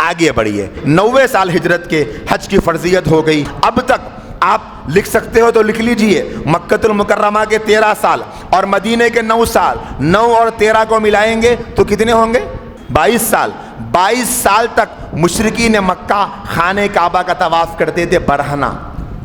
آگے بڑھیے۔ 90 سال ہجرت کے حج کی فرضیت ہو گئی۔ اب تک آپ لکھ سکتے ہو تو لکھ لیجئے، مکہ المکرمہ کے 13 سال اور مدینے کے 9 سال، 9 اور 13 کو ملائیں گے تو کتنے ہوں گے؟ 22 سال۔ 22 سال تک مشرکین مکہ خانہ کعبہ کا طواف کرتے تھے برہنہ،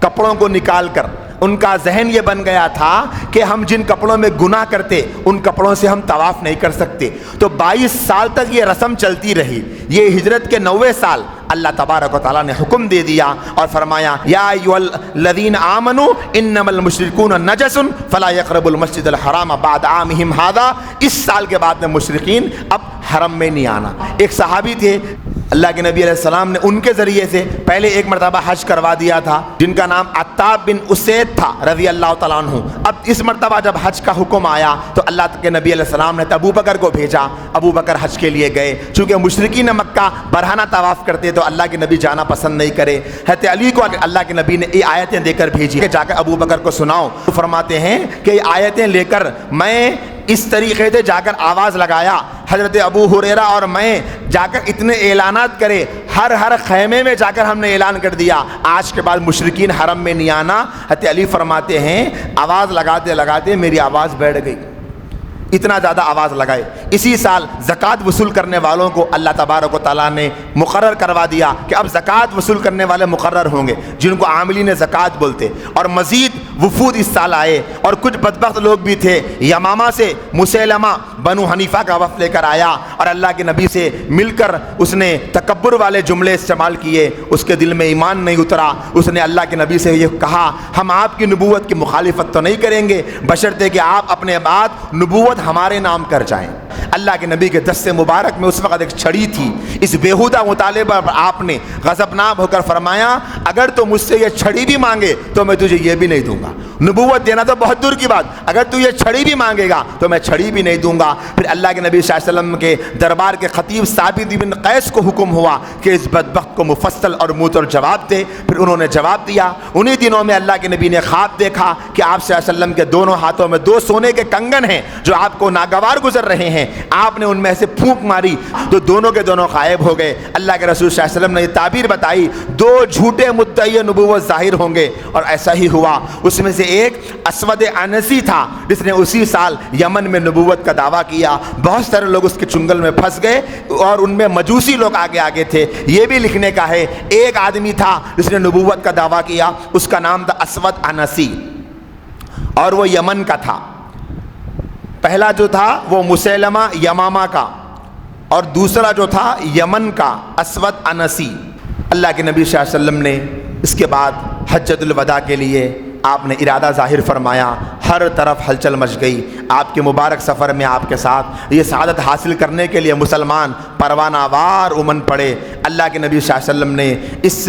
کپڑوں کو نکال کر۔ ان کا ذہن یہ بن گیا تھا کہ ہم جن کپڑوں میں گناہ کرتے ان کپڑوں سے ہم طواف نہیں کر سکتے، تو 22 سال تک یہ رسم چلتی رہی۔ یہ ہجرت کے 90 سال اللہ تبارک و تعالیٰ نے حکم دے دیا اور فرمایا یا ایھا الذین آمنوا انما المشرکون نجس فلا یقربوا المسجد الحرام بعد عامہم ھذا۔ اس سال کے بعد میں مشرکین اب حرم میں نہیں آنا۔ ایک صحابی تھے، اللہ کے نبی علیہ السلام نے ان کے ذریعے سے پہلے ایک مرتبہ حج کروا دیا تھا، جن کا نام عتاب بن اسید تھا رضی اللہ تعالیٰ عنہ۔ اب اس مرتبہ جب حج کا حکم آیا تو اللہ کے نبی علیہ السلام نے ابو بکر کو بھیجا، ابو بکر حج کے لیے گئے۔ چونکہ مشرکین مکہ برہنہ طواف کرتے تو اللہ کے نبی جانا پسند نہیں کرے، حضرت علی کو اللہ کے نبی نے یہ آیتیں دے کر بھیجی کہ جا کر ابو بکر کو سناؤ۔ تو فرماتے ہیں کہ یہ آیتیں لے کر میں اس طریقے سے جا کر آواز لگایا، حضرت ابو ہریرہ اور میں جا کر اتنے اعلانات کرے، ہر خیمے میں جا کر ہم نے اعلان کر دیا آج کے بعد مشرکین حرم میں نہیں آنا۔ حضرت علی فرماتے ہیں آواز لگاتے لگاتے میری آواز بیٹھ گئی، اتنا زیادہ آواز لگائے۔ اسی سال زکوٰۃ وصول کرنے والوں کو اللہ تبارک و تعالیٰ نے مقرر کروا دیا کہ اب زکوٰۃ وصول کرنے والے مقرر ہوں گے، جن کو عاملین زکوٰۃ بولتے۔ اور مزید وفود اس سال آئے، اور کچھ بدبخت لوگ بھی تھے۔ یمامہ سے مسیلمہ بنو حنیفہ کا وفد لے کر آیا اور اللہ کے نبی سے مل کر اس نے تکبر والے جملے استعمال کیے، اس کے دل میں ایمان نہیں اترا۔ اس نے اللہ کے نبی سے یہ کہا ہم آپ کی نبوت کی مخالفت تو نہیں کریں گے بشرطے کہ آپ اپنے بعد نبوت ہمارے نام کر جائیں۔ اللہ کے نبی کے دست مبارک میں اس وقت ایک چھڑی تھی۔ اس بیہودہ مطالبہ پر آپ نے غضبناک ہو کر فرمایا اگر تو مجھ سے یہ چھڑی بھی مانگے تو میں تجھے یہ بھی نہیں دوں گا۔ نبوت دینا تو بہت دور کی بات، اگر تو یہ چھڑی بھی مانگے گا تو میں چھڑی بھی نہیں دوں گا۔ پھر اللہ کے نبی صلی اللہ علیہ وسلم کے دربار کے خطیب ثابت بن قیس کو حکم ہوا کہ اس بدبخت کو مفصل اور منہ اور جواب دے۔ پھر انہوں نے جواب دیا۔ انہی دنوں میں اللہ کے نبی نے خواب دیکھا کہ آپ صلی اللہ علیہ وسلم کے دونوں ہاتھوں میں 2 سونے کے کنگن ہیں جو آپ کو ناگوار گزر رہے ہیں۔ آپ نے ان میں سے پھونک ماری تو دونوں کے دونوں غائب ہو گئے۔ اللہ کے رسول صلی اللہ علیہ وسلم نے یہ تعبیر بتائی 2 جھوٹے مدعی نبوت ظاہر ہوں گے، اور ایسا ہی ہوا۔ اس میں سے ایک اسود انسی تھا جس نے اسی سال یمن میں نبوت کا دعویٰ کیا۔ بہت سارے لوگ اس کے چنگل میں پھنس گئے اور ان میں مجوسی لوگ آگے تھے۔ یہ بھی لکھنے کا ہے ایک آدمی تھا جس نے نبوت کا دعویٰ کیا، اس کا نام تھا اسود انسی اور وہ یمن کا تھا۔ پہلا جو تھا وہ مسیلمہ یمامہ کا، اور دوسرا جو تھا یمن کا اسود انسی۔ اللہ کے نبی صلی اللہ علیہ وسلم نے اس کے بعد حجۃ الوداع کے لیے آپ نے ارادہ ظاہر فرمایا۔ ہر طرف ہلچل مچ گئی۔ آپ کے مبارک سفر میں آپ کے ساتھ یہ سعادت حاصل کرنے کے لیے مسلمان پروانہ وار امن پڑے۔ اللہ کے نبی صلی اللہ علیہ وسلم نے اس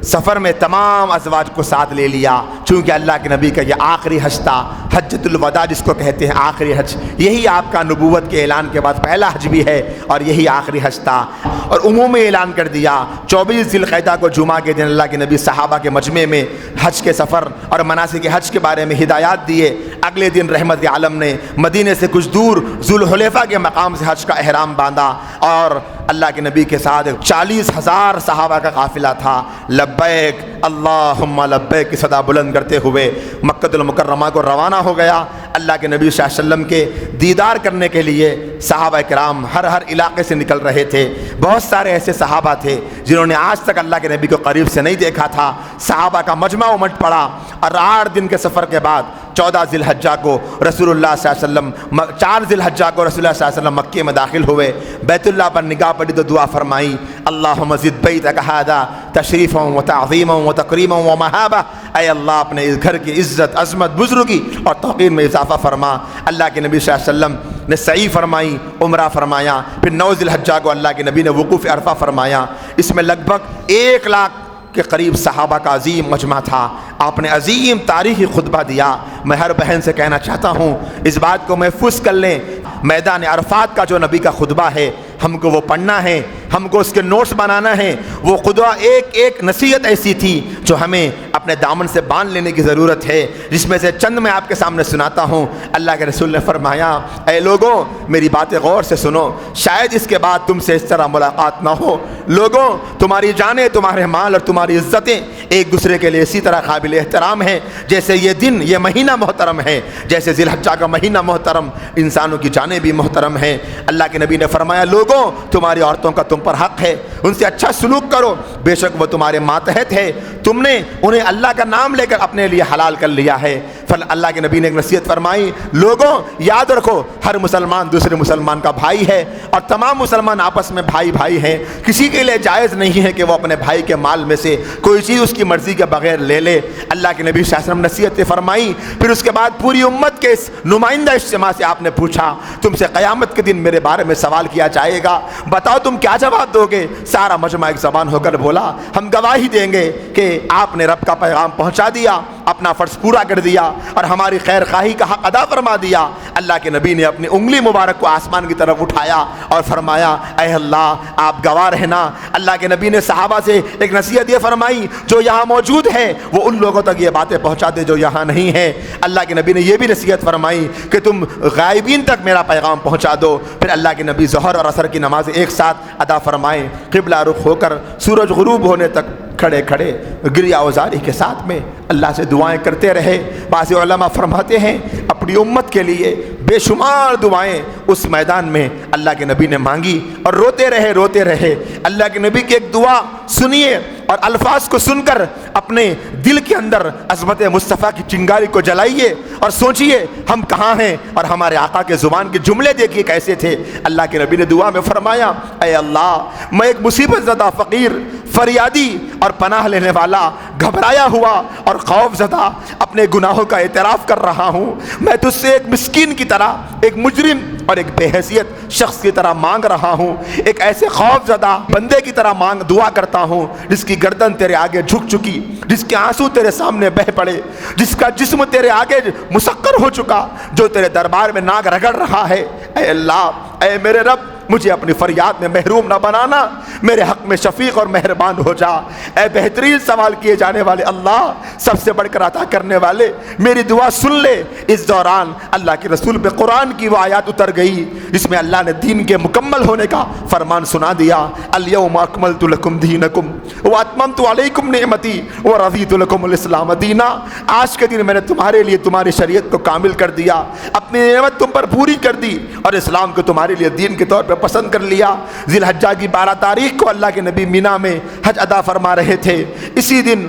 سفر میں تمام ازواج کو ساتھ لے لیا، چونکہ اللہ کے نبی کا یہ آخری حج تھا، حجۃ الوداع جس کو کہتے ہیں آخری حج۔ یہی آپ کا نبوت کے اعلان کے بعد پہلا حج بھی ہے اور یہی آخری حج تھا۔ اور عمومی اعلان کر دیا 24 ذی القعدہ کو جمعہ کے دن اللہ کے نبی صحابہ کے مجمع میں حج کے سفر اور مناسک حج کے بارے میں ہدایات دیے۔ اگلے دن رحمت عالم نے مدینے سے کچھ دور ذوالحلیفہ کے مقام سے حج کا احرام باندھا، اور اللہ کے نبی کے ساتھ 40,000 صحابہ کا قافلہ تھا۔ لبیک اللہم لبیک کی صدا بلند کرتے ہوئے مکہ المکرمہ کو روانہ ہو گیا۔ اللہ کے نبی صلی اللہ علیہ وسلم کے دیدار کرنے کے لیے صحابہ کرام ہر علاقے سے نکل رہے تھے۔ بہت سارے ایسے صحابہ تھے جنہوں نے آج تک اللہ کے نبی کو قریب سے نہیں دیکھا تھا۔ صحابہ کا مجمع امٹ پڑا، اور 8 دن کے سفر کے بعد 14 ذی الحجہ کو رسول اللہ صلی اللہ علیہ وسلم 4 ذی الحجہ کو رسول اللہ صلی اللہ علیہ وسلم مکے میں داخل ہوئے۔ بیت اللہ پر نگاہ پڑی تو دعا فرمائی اللہم زد بیتک ھذا تشریفا و تعظیما و تکریما و مہابہ، اے اللہ اپنے اس گھر کی عزت، عظمت، بزرگی اور توقیر میں اضافہ فرما۔ اللہ کے نبی صلی اللہ علیہ وسلم نے سعی فرمائی، عمرہ فرمایا۔ پھر 9 ذی الحجہ کو اللہ کے نبی نے وقوف عرفہ فرمایا۔ اس میں لگ بھگ 1 لاکھ کے قریب صحابہ کا عظیم مجمع تھا۔ آپ نے عظیم تاریخی خطبہ دیا۔ میں ہر بہن سے کہنا چاہتا ہوں اس بات کو محفوظ کر لیں، میدان عرفات کا جو نبی کا خطبہ ہے ہم کو وہ پڑھنا ہے۔ ہم کو اس کے نوٹس بنانا ہے۔ وہ قدوہ ایک ایک نصیحت ایسی تھی جو ہمیں اپنے دامن سے باندھ لینے کی ضرورت ہے، جس میں سے چند میں آپ کے سامنے سناتا ہوں۔ اللہ کے رسول نے فرمایا، اے لوگوں میری باتیں غور سے سنو، شاید اس کے بعد تم سے اس طرح ملاقات نہ ہو۔ لوگوں تمہاری جانیں، تمہارے مال اور تمہاری عزتیں ایک دوسرے کے لیے اسی طرح قابل احترام ہیں جیسے یہ دن، یہ مہینہ محترم ہے، جیسے ذی الحجہ کا مہینہ محترم، انسانوں کی جانیں بھی محترم ہیں۔ اللہ کے نبی نے فرمایا، لوگوں تمہاری عورتوں کا تم پر حق ہے، ان سے اچھا سلوک کرو، بے شک وہ تمہارے ماتحت ہے، تم نے انہیں اللہ کا نام لے کر اپنے لیے حلال کر لیا ہے۔ پھر اللہ کے نبی نے ایک نصیحت فرمائی، لوگوں یاد رکھو ہر مسلمان دوسرے مسلمان کا بھائی ہے اور تمام مسلمان آپس میں بھائی بھائی ہیں، کسی کے لیے جائز نہیں ہے کہ وہ اپنے بھائی کے مال میں سے کوئی چیز اس کی مرضی کے بغیر لے لے۔ اللہ کے نبی صلی اللہ علیہ وسلم نصیحتیں فرمائی، پھر اس کے بعد پوری امت کے اس نمائندہ اجتماع سے آپ نے پوچھا، تم سے قیامت کے دن میرے بارے میں سوال کیا جائے گا، بتاؤ تم کیا جواب دو گے؟ سارا مجمع ایک زبان ہو کر بولا، ہم گواہی دیں گے کہ آپ نے رب کا پیغام پہنچا دیا، اپنا فرض پورا کر دیا اور ہماری خیر خواہی کا حق ادا فرما دیا۔ اللہ کے نبی نے اپنی انگلی مبارک کو آسمان کی طرف اٹھایا اور فرمایا، اے اللہ آپ گواہ رہنا۔ اللہ کے نبی نے صحابہ سے ایک نصیحت یہ فرمائی، جو یہاں موجود ہے وہ ان لوگوں تک یہ باتیں پہنچا دے جو یہاں نہیں ہیں۔ اللہ کے نبی نے یہ بھی نصیحت فرمائی کہ تم غائبین تک میرا پیغام پہنچا دو۔ پھر اللہ کے نبی ظہر اور عصر کی نماز ایک ساتھ ادا فرمائے، قبلہ رخ ہو کر سورج غروب ہونے تک کھڑے کھڑے گریہ وزاری کے ساتھ میں اللہ سے دعائیں کرتے رہے۔ بعض علماء فرماتے ہیں اپنی امت کے لیے بے شمار دعائیں اس میدان میں اللہ کے نبی نے مانگی اور روتے رہے۔ اللہ کے نبی کی ایک دعا سنیے اور الفاظ کو سن کر اپنے دل کے اندر عظمت مصطفیٰ کی چنگاری کو جلائیے اور سوچئے ہم کہاں ہیں اور ہمارے آقا کے زبان کے جملے دیکھیے کیسے تھے۔ اللہ کے نبی نے دعا میں فرمایا، اے اللہ میں ایک مصیبت زدہ فقیر، فریادی اور پناہ لینے والا، گھبرایا ہوا اور خوف زدہ اپنے گناہوں کا اعتراف کر رہا ہوں۔ میں تجھ سے ایک مسکین کی طرح، ایک مجرم اور ایک بے حیثیت شخص کی طرح مانگ رہا ہوں، ایک ایسے خوف زدہ بندے کی طرح دعا کرتا ہوں جس کی گردن تیرے آگے جھک چکی، جس کے آنسو تیرے سامنے بہہ پڑے، جس کا جسم تیرے آگے مسخر ہو چکا، جو تیرے دربار میں ناک رگڑ رہا ہے۔ اے اللہ، اے میرے رب، مجھے اپنی فریاد میں محروم نہ بنانا، میرے حق میں شفیق اور مہربان ہو جا۔ اے بہترین سوال کیے جانے والے اللہ، سب سے بڑھ کر عطا کرنے والے، میری دعا سن لے۔ اس دوران اللہ کے رسول پہ قرآن کی وہ آیات اتر گئی جس میں اللہ نے دین کے مکمل ہونے کا فرمان سنا دیا، الیوم اکملت لکم دینکم واتممت علیکم نعمتی ورضیت لکم الاسلام دینا۔ آج کے دن میں نے تمہارے لیے تمہاری شریعت کو کامل کر دیا، اپنی نعمت تم پر پوری کر دی اور اسلام کو تمہارے لیے دین کے طور پہ پسند کر لیا۔ ذی الحجہ کی 12 تاریخ کو اللہ کے نبی مینا میں حج ادا فرما رہے تھے۔ اسی دن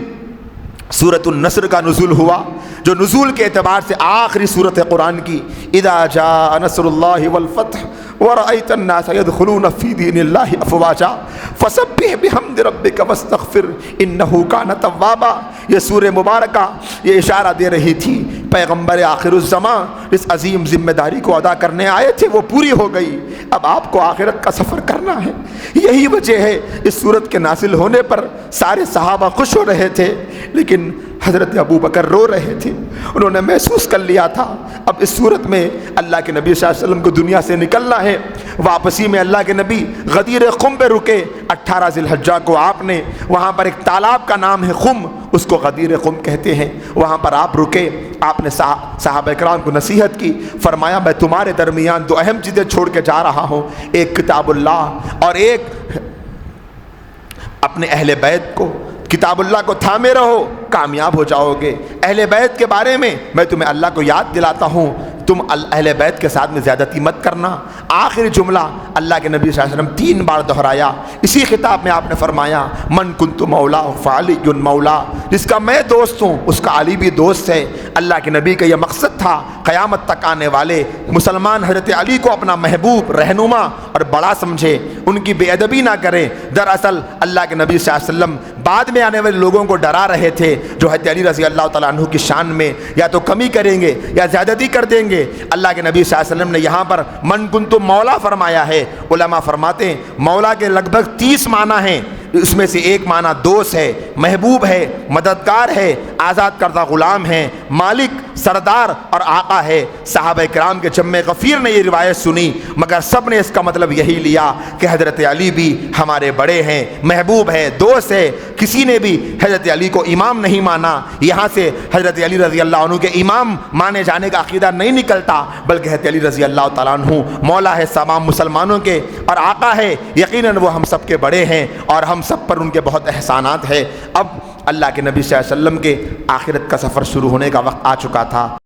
سورۃ النصر کا نزول ہوا، جو نزول کے اعتبار سے آخری سورت قرآن کی، اذا جاء نصر اللہ والفتح ورأیت الناس يدخلون فی دین اللہ افواجا فسبح بحمد ربک واستغفر انہ کان توابا۔ یہ سورہ مبارکہ یہ اشارہ دے رہی تھی پیغمبر آخر الزمان اس عظیم ذمہ داری کو ادا کرنے آئے تھے، وہ پوری ہو گئی، اب آپ کو آخرت کا سفر کرنا ہے۔ یہی وجہ ہے اس سورت کے نازل ہونے پر سارے صحابہ خوش ہو رہے تھے، لیکن حضرت ابو بکر رو رہے تھے، انہوں نے محسوس کر لیا تھا اب اس صورت میں اللہ کے نبی صلی اللہ علیہ وسلم کو دنیا سے نکلنا ہے۔ واپسی میں اللہ کے نبی غدیر قم پہ رکے۔ 18 ذی الحجہ کو آپ نے وہاں پر ایک تالاب کا نام ہے قم، اس کو غدیر قم کہتے ہیں، وہاں پر آپ رکے۔ آپ نے صحابہ کرام کو نصیحت کی، فرمایا میں تمہارے درمیان 2 اہم چیزیں چھوڑ کے جا رہا ہوں، ایک کتاب اللہ اور ایک اپنے اہل بیت کو۔ کتاب اللہ کو تھامے رہو، کامیاب ہو جاؤ گے۔ اہل بیت کے بارے میں تمہیں اللہ کو یاد دلاتا ہوں، تم اہل بیت کے ساتھ میں زیادتی مت کرنا۔ آخری جملہ اللہ کے نبی صلی اللہ علیہ وسلم 3 بار دہرایا۔ اسی خطاب میں آپ نے فرمایا، من کنت مولا فعلی مولا، جس کا میں دوست ہوں اس کا علی بھی دوست ہے۔ اللہ کے نبی کا یہ مقصد تھا قیامت تک آنے والے مسلمان حضرت علی کو اپنا محبوب، رہنما اور بڑا سمجھے، ان کی بے ادبی نہ کرے۔ دراصل اللہ کے نبی صلی اللہ علیہ وسلم بعد میں آنے والے لوگوں کو ڈرا رہے تھے جو حضرت علی رضی اللہ تعالیٰ عنہ کی شان میں یا تو کمی کریں گے یا زیادتی کر دیں گے۔ اللہ کے نبی صلی اللہ علیہ وسلم نے یہاں پر من کنتم مولا فرمایا ہے۔ علماء فرماتے ہیں مولا کے لگ بھگ 30 معنی ہیں۔ اس میں سے ایک معنی دوست ہے، محبوب ہے، مددگار ہے، آزاد کردہ غلام ہے، مالک، سردار اور آقا ہے۔ صحابہ کرام کے جمع غفیر نے یہ روایت سنی، مگر سب نے اس کا مطلب یہی لیا کہ حضرت علی بھی ہمارے بڑے ہیں، محبوب ہے، دوست ہے۔ کسی نے بھی حضرت علی کو امام نہیں مانا۔ یہاں سے حضرت علی رضی اللہ عنہ کے امام مانے جانے کا عقیدہ نہیں نکلتا، بلکہ حضرت علی رضی اللہ تعالیٰ عنہ مولا ہے تمام مسلمانوں کے اور آقا ہے، یقیناً وہ ہم سب کے بڑے ہیں اور ہم سب پر ان کے بہت احسانات ہیں۔ اب اللہ کے نبی صلی اللہ علیہ وسلم کے آخرت کا سفر شروع ہونے کا وقت آ چکا تھا۔